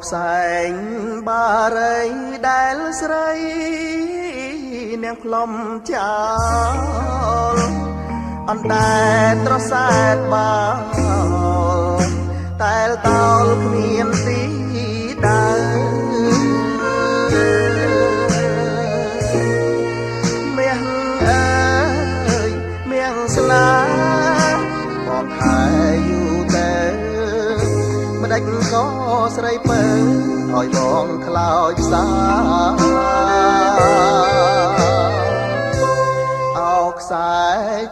แสงบาរីដែលស្រីនាងផ្លុំចោលអណ្ដែតត្រសែតបាល់តែលតោលគ្មានទីដើរមាំងអើយមាំងស្លាបងខែយូរទៅម្ដេចក៏ស្រីពើឲ្យបងខ្លោចផ្សាអោខ្សែ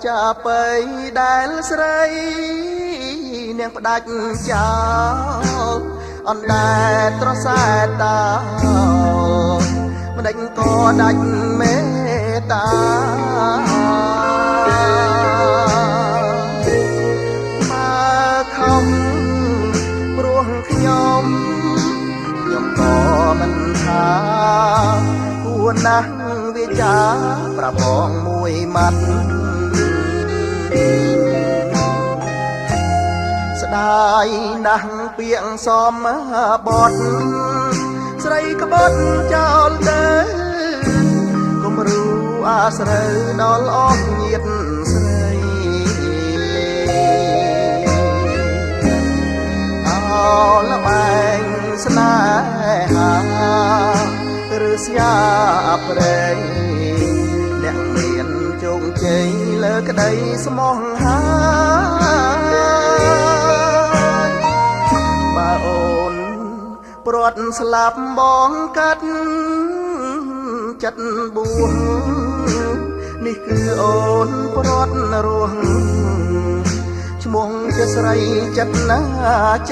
ចាប់បីដែលស្រីនាងផ្ដាច់ចោលអណ្ដែតត្រសែតតាម្ដេចក៏ដាច់មេត្តាមកខំព្រោះខ្ញុំក៏មិនថាគួរណាស់វាចាប្រាប់បងមួយម៉ាត់ស្ដាយណាស់ពាក្យសមបត់ស្រីក្បត់ចោលទៅកុំរូអាស្រូវដល់អស់ញាតិស្រីអោលបែងស្នេហាឬស្យាប្រេងអ្នកមានជោគជ័យលើក្តីស្មោះហាបើអូនព្រាត់ស្លាប់បងកាត់ចិត្តបួងនេះគឺអូនព្រាត់រស់ឈ្មោះជាស្រីចិត្តណា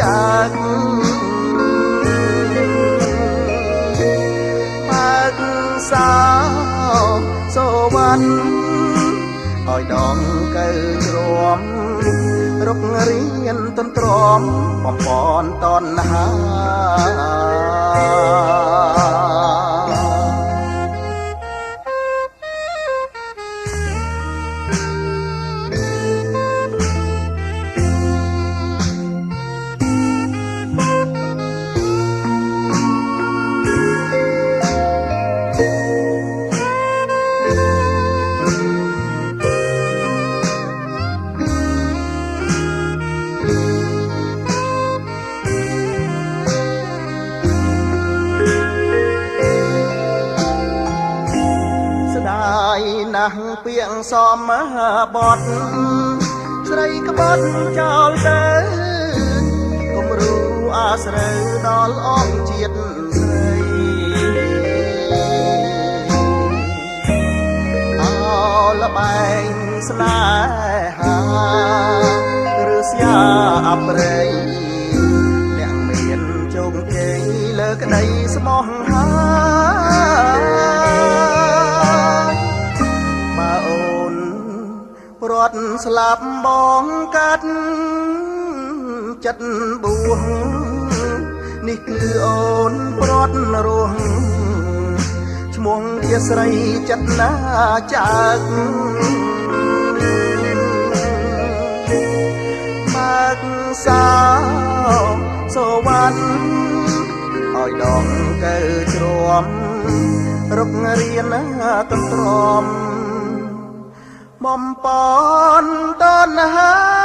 ចាក់បើកសោសូវ័នឲ្យដងកើជ្រាំរុករៀនទន្ទ្រាំបំពន់តណ្ហាណាស់ពាក្យសមបត់ស្រីក្បត់ចោលទៅកុំរូអាស្រូវដល់អស់ជាតិស្រីអោលបែងស្នេហាឬស្យាប្រេងអ្នកមានជោគជ័យលើក្តីស្មោះហាព្រាត់ស្លាប់បងកាត់ចិត្តបួងនេះគឺអូនព្រាត់រស់ឈ្មោះជាស្រីចិត្តណាចាក់មកសោសូវ័នឲ្យដងកើជ្រាំរុករៀនទន្ទ្រាំបំពន់តណ្ហា